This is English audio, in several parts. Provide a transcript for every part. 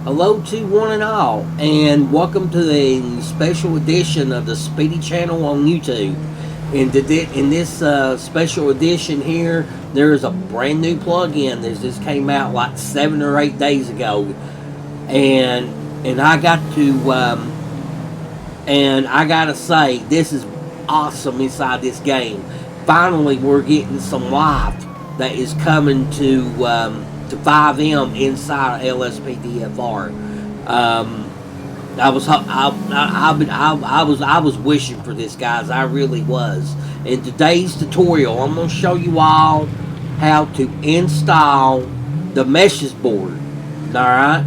Hello to one and all, and welcome to the special edition of the Speedy Channel on YouTube. In this special edition here, there is a brand new plugin that just came out like 7 or 8 days ago, and and I got to and I gotta say this is awesome inside this game. Finally, we're getting some life that is coming to 5M inside LSPDFR. I was wishing for this, guys. I really was. In today's tutorial, I'm gonna show you all how to install the meshes board. All right,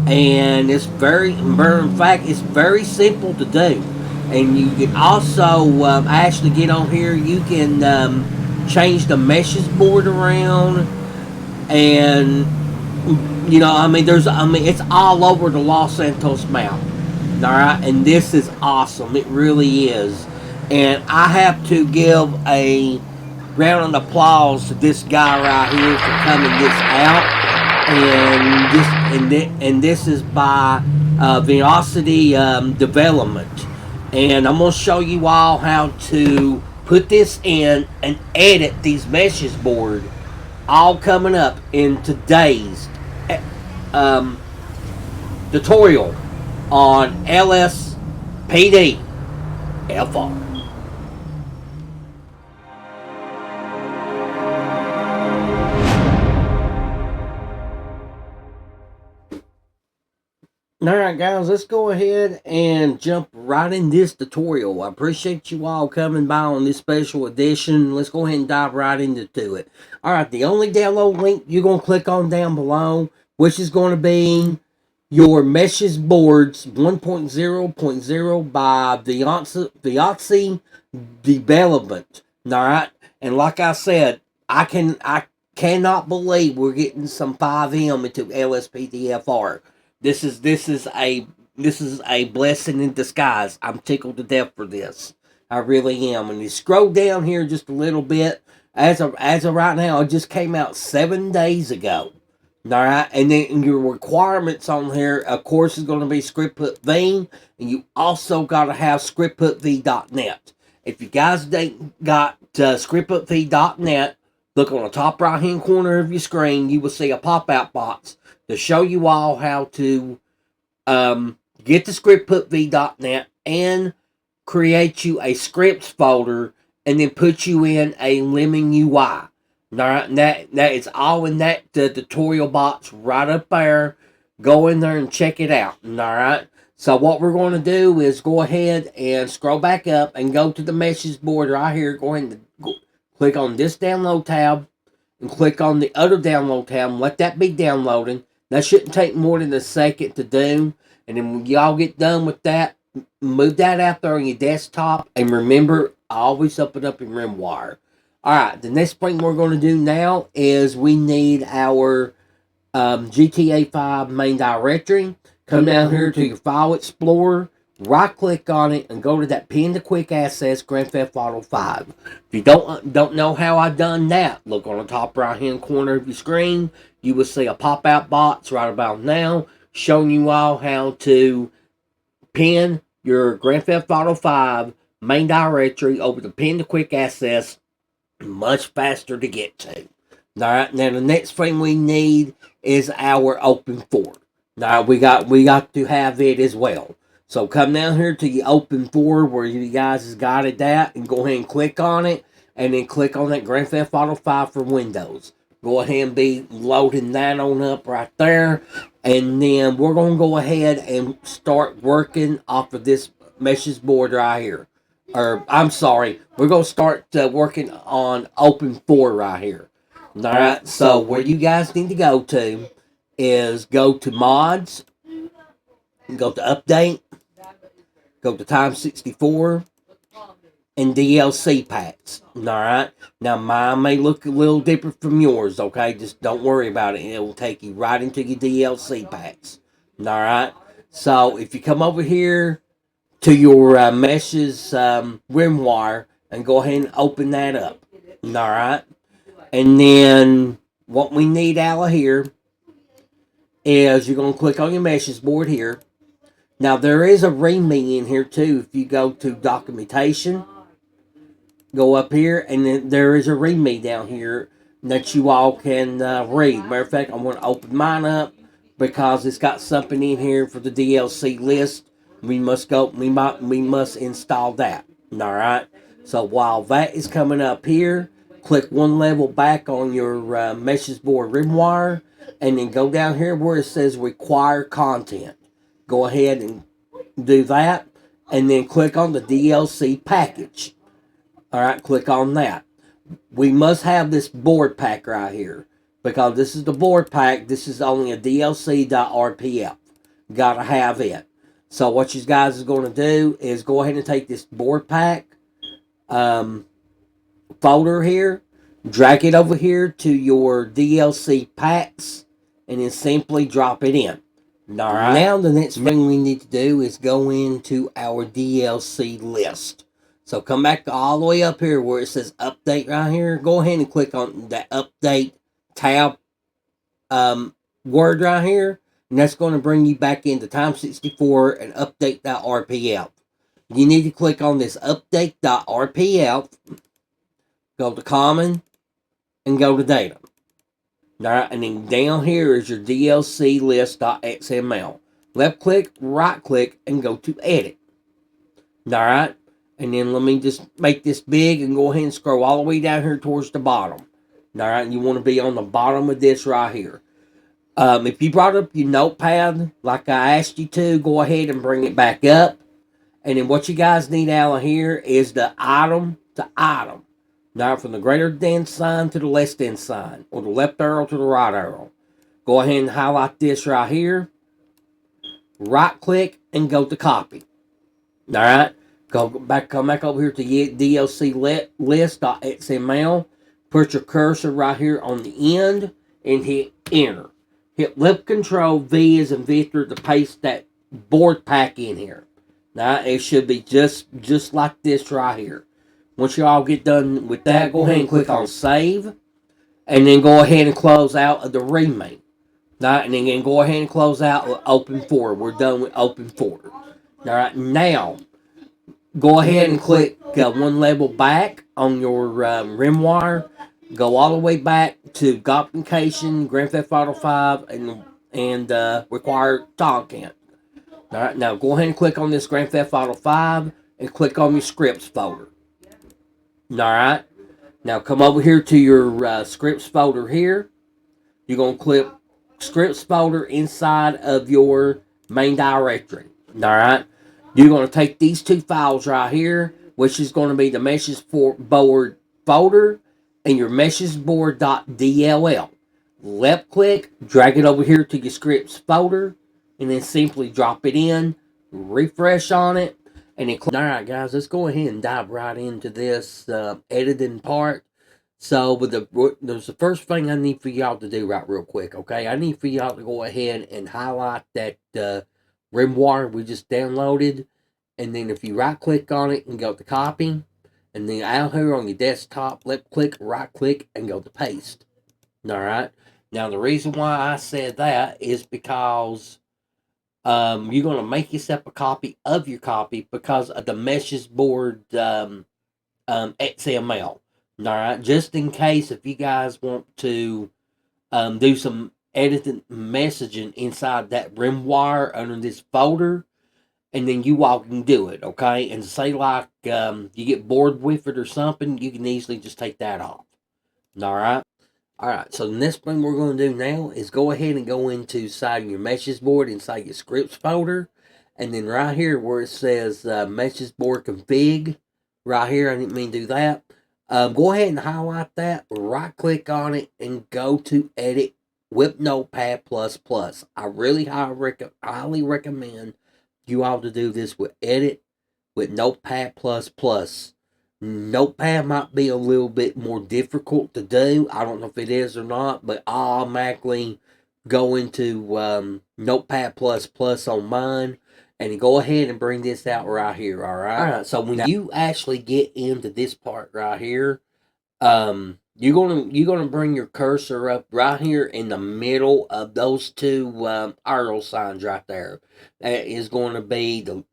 and in fact, it's very simple to do. And you can also actually get on here. You can change the meshes board around, and it's all over the Los Santos map. All right, and this is awesome. It really is. And I have to give a round of applause to this guy right here for coming this out. And this is by Venoxity Development. And I'm gonna show you all how to put this in and edit these meshes board, all coming up in today's um, tutorial on LSPDFR. Alright guys, let's go ahead and jump right in this tutorial. I appreciate you all coming by on this special edition. Let's go ahead and dive right into it. Alright, the only download link you're going to click on down below, which is going to be your Meshes Boards 1.0.0 by Venoxity Development. Alright, and like I said, I cannot believe we're getting some 5M into LSPDFR. This is a blessing in disguise. I'm tickled to death for this. I really am. And you scroll down here just a little bit. As of right now, it just came out 7 days ago. All right, and then your requirements on here, of course, is going to be ScriptPutV, and you also got to have ScriptPutV.net. If you guys ain't got ScriptPutV.net, look on the top right hand corner of your screen. You will see a pop-out box to show you all how to get the ScriptPutV.net and create you a scripts folder, and then put you in a Lemon UI. All right, and that is all in that tutorial box right up there. Go in there and check it out. All right. So what we're going to do is go ahead and scroll back up and go to the meshes board right here. Go ahead and click on this download tab and click on the other download tab and let that be downloading. That shouldn't take more than a second to do. And then when y'all get done with that, move that out there on your desktop. And remember, always up and up in RimWire. Alright, the next thing we're going to do now is we need our GTA 5 main directory. Come down here to your File Explorer, right click on it, and go to that Pin to Quick Access Grand Theft Auto 5. If you don't know how I done that, look on the top right hand corner of your screen. You will see a pop-out box right about now showing you all how to pin your Grand Theft Auto 5 main directory over the Pin to Quick Access. Much faster to get to. Alright, now the next thing we need is our open for. Now we got to have it as well. So come down here to the open for where you guys has got it at, and go ahead and click on it, and then click on that Grand Theft Auto 5 for Windows. Go ahead and be loading that on up right there, and then we're going to go ahead and start working off of this meshes board right here. Or I'm sorry, we're going to start working on open 4 right here. Alright, so where you guys need to go to is go to mods, go to update, go to Time 64, and DLC packs. Alright, now mine may look a little different from yours, okay? Just don't worry about it. It will take you right into your DLC packs. Alright, so if you come over here to your meshes RimWire and go ahead and open that up. Alright, and then what we need out of here is you're going to click on your meshes board here. Now, there is a README in here too. If you go to documentation, go up here, and then there is a README down here that you all can read. Matter of fact, I'm going to open mine up because it's got something in here for the DLC list. We must go. We must install that. All right. So while that is coming up here, click one level back on your meshes board rim wire, and then go down here where it says require content. Go ahead and do that, and then click on the DLC package. All right, click on that. We must have this board pack right here because this is the board pack. This is only a DLC.rpf. Gotta have it. So what you guys is going to do is go ahead and take this board pack folder here, drag it over here to your DLC packs, and then simply drop it in. All right. Now the next thing we need to do is go into our DLC list. So come back all the way up here where it says update right here. Go ahead and click on that update tab word right here. And that's going to bring you back into Time64 and update.rpf. You need to click on this update.rpf, go to common, and go to data. Alright, and then down here is your DLC list.xml. Left click, right click, and go to edit. Alright, and then let me just make this big and go ahead and scroll all the way down here towards the bottom. Alright, and you want to be on the bottom of this right here. If you brought up your notepad like I asked you to, go ahead and bring it back up. And then what you guys need out of here is the item to item. Now from the greater than sign to the less than sign, or the left arrow to the right arrow. Go ahead and highlight this right here. Right click and go to copy. Alright. Come back over here to DLC list.xml. Put your cursor right here on the end and hit enter. Hit left control V as in Victor to paste that board pack in here. Now it should be just like this right here. Once you all get done with that, go ahead and click on save. And then go ahead and close out of the README. Alright, and then go ahead and close out with open folder. We're done with open folder. Alright, now go ahead and click one level back on your rim wire. Go all the way back to documentation, Grand Theft Auto 5, and required content. Alright, now go ahead and click on this Grand Theft Auto 5 and click on your scripts folder. Alright, now come over here to your scripts folder here. You're going to click scripts folder inside of your main directory. Alright, you're going to take these two files right here, which is going to be the meshes board folder and your meshes board.dll. Left click, drag it over here to your scripts folder, and then simply drop it in, refresh on it, and then click. Alright guys, let's go ahead and dive right into this editing part. So there's the first thing I need for y'all to do right real quick, okay? I need for y'all to go ahead and highlight that rim wire we just downloaded, and then if you right click on it and go to copy, and then out here on your desktop, left click, right click, and go to paste. Alright, now the reason why I said that is because you're going to make yourself a copy of your copy because of the meshes board XML. Alright, just in case if you guys want to do some editing messaging inside that rim wire under this folder, and then you all can do it, okay? And say like you get bored with it or something, you can easily just take that off. Alright? Alright, so the next thing we're going to do now is go ahead and go into side your meshes board inside your scripts folder. And then right here where it says meshes board config, right here, I didn't mean to do that. Go ahead and highlight that, right click on it, and go to edit with Notepad++. I really highly recommend you all to do this with edit with Notepad++. Notepad might be a little bit more difficult to do. I don't know if it is or not, but I automatically go into Notepad++ on mine and go ahead and bring this out right here. Alright, so when you actually get into this part right here, you're gonna bring your cursor up right here in the middle of those two arrow signs right there. That is going to be the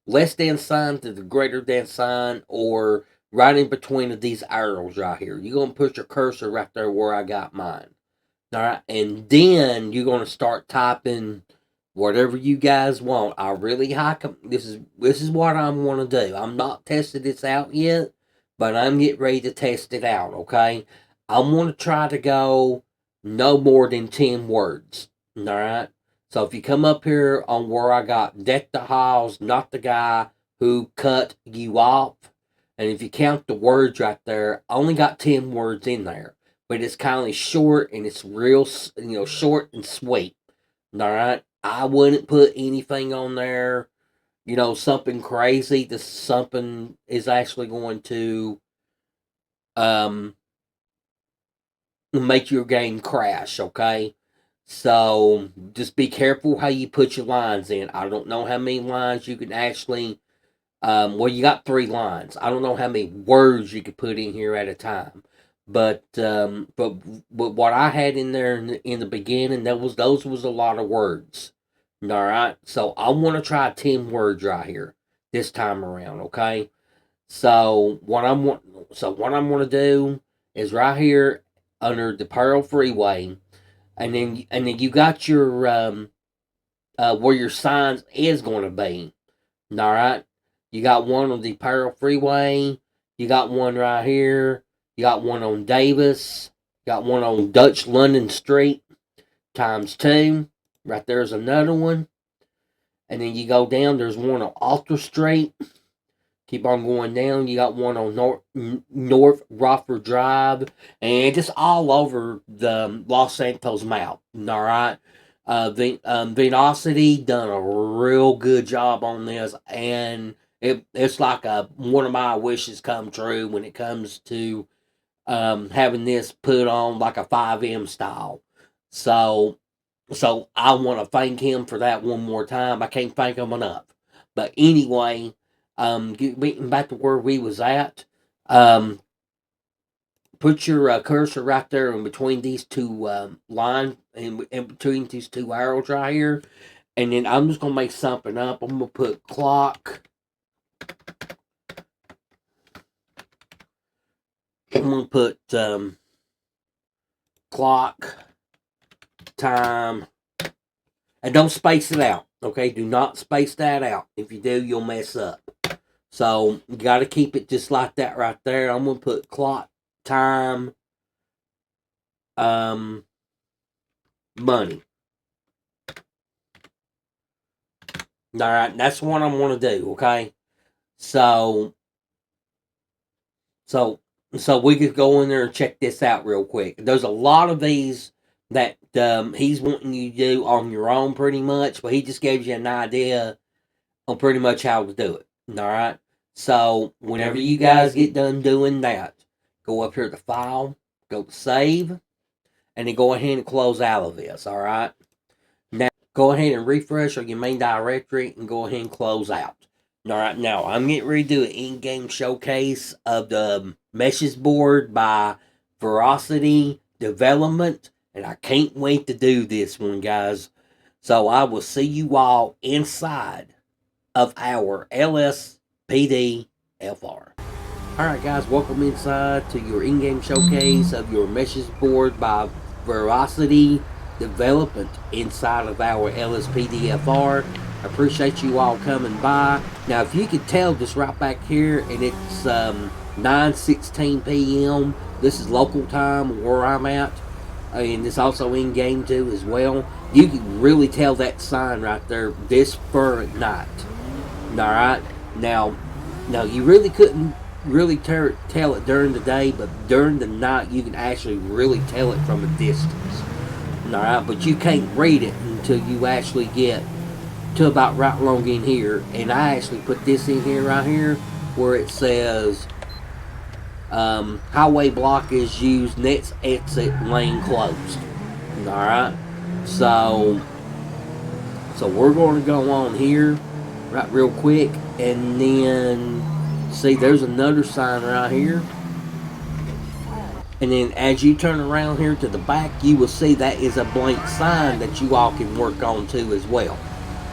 less than sign to the greater than sign, or right in between of these arrows right here. You're gonna put your cursor right there where I got mine. All right, and then you're gonna start typing whatever you guys want. I really like them. This is what I want to do. I'm not testing this out yet, but I'm getting ready to test it out. Okay, I want to try to go no more than 10 words. All right. So if you come up here on where I got deck the halls, not the guy who cut you off, and if you count the words right there, I only got 10 words in there, but it's kind of short and it's real, short and sweet. All right. I wouldn't put anything on there, something crazy. This something is actually going to make your game crash. Okay. So just be careful how you put your lines in. I don't know how many lines you can actually. Well, you got 3 lines. I don't know how many words you could put in here at a time. But what I had in there in the beginning, those was a lot of words. All right, so I want to try 10 words right here this time around. Okay, so what I'm going to do is right here under the Pearl Freeway, and then you got your where your signs is going to be. All right, you got one on the Pearl Freeway. You got one right here. You got one on Davis. You got one on Dutch London Street times 2. Right there's another one. And then you go down. There's one on Alter Street. Keep on going down. You got one on North Rockford Drive. And just all over the Los Santos map. All right. Venoxity done a real good job on this. And it's like one of my wishes come true when it comes to having this put on like a 5M style. So I want to thank him for that one more time. I can't thank him enough. But anyway, getting back to where we was at, put your cursor right there in between these two lines, in between these 2 arrows right here. And then I'm just going to make something up. I'm going to put clock. I'm going to put clock, time, and don't space it out. Okay, do not space that out. If you do, you'll mess up. So you got to keep it just like that right there. I'm going to put clock, time, money. All right, that's what I'm going to do. Okay, so we could go in there and check this out real quick. There's a lot of these that he's wanting you to do on your own pretty much, but he just gives you an idea on pretty much how to do it. All right. So whenever you guys get done doing that, go up here to File, go to Save, and then go ahead and close out of this. All right. Now go ahead and refresh on your main directory and go ahead and close out. All right. Now I'm getting ready to do an in-game showcase of the meshes board by Venoxity Development, and I can't wait to do this one, guys. So I will see you all inside of our LSPDFR. Alright guys, welcome inside to your in-game showcase of your meshes board by Venoxity Development inside of our LSPDFR. I appreciate you all coming by. Now if you could tell just right back here, and it's 9:16 p.m. This is local time where I'm at, and it's also in game too as well. You can really tell that sign right there this far at night. Alright, now you really couldn't really tell it during the day, but during the night you can actually really tell it from a distance. Alright, but you can't read it until you actually get to about right along in here. And I actually put this in here right here where it says highway block is used, next exit lane closed. Alright, so we're going to go on here right real quick, and then see there's another sign right here. And then as you turn around here to the back, you will see that is a blank sign that you all can work on too as well.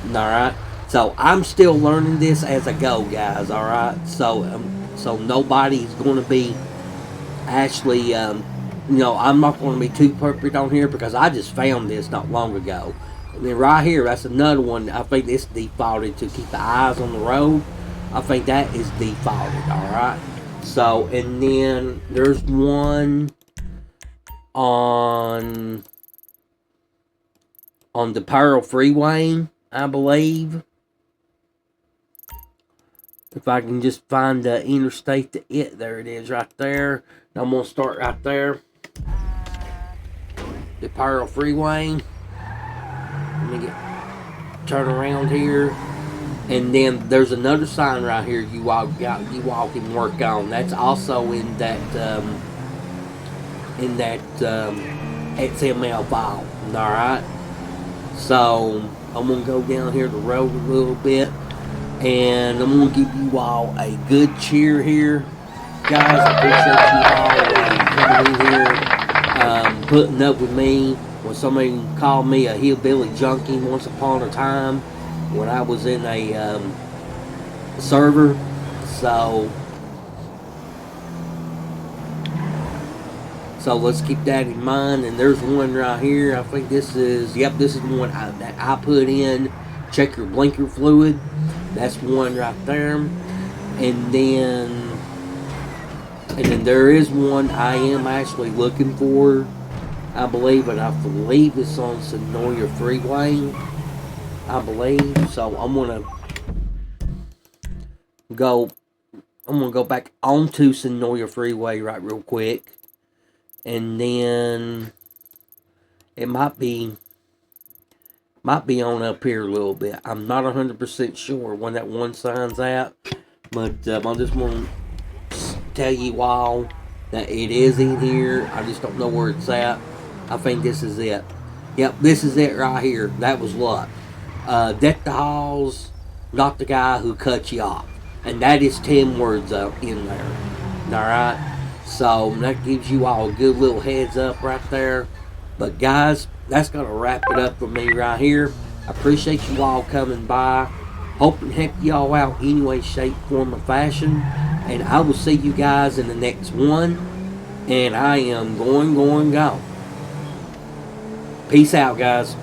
Alright? So I'm still learning this as I go, guys. Alright? So nobody's going to be actually, I'm not going to be too perfect on here because I just found this not long ago. And then right here, that's another one. I think it's defaulted to keep the eyes on the road. I think that is defaulted. Alright? So, and then there's one on the Pearl Freeway, I believe. If I can just find the interstate to it, there it is right there. I'm going to start right there. The Pearl Freeway. Let me turn around here. And then there's another sign right here you all can work on. That's also in that XML file. Alright. So I'm gonna go down here the road a little bit, and I'm gonna give you all a good cheer here, guys. I appreciate you all coming in here, putting up with me when somebody called me a hillbilly junkie once upon a time when I was in a server. So let's keep that in mind. And there's one right here. I think this is one that I put in. Check your blinker fluid. That's one right there. And then there is one I am actually looking for. I believe it's on Senoia Freeway. I believe. So I'm gonna go back onto Senoia Freeway right real quick. And then it might be on up here a little bit. I'm not 100% sure when that one sign's at, but I just want to tell you all that it is in here. I just don't know where it's at. I think this is it. Yep, this is it right here. That was luck. Deck the halls, not the guy who cut you off. And that is 10 words up in there. Alright? So that gives you all a good little heads up right there. But guys, that's going to wrap it up for me right here. I appreciate you all coming by. Hope and help y'all out any way, shape, form, or fashion. And I will see you guys in the next one. And I am going. Peace out, guys.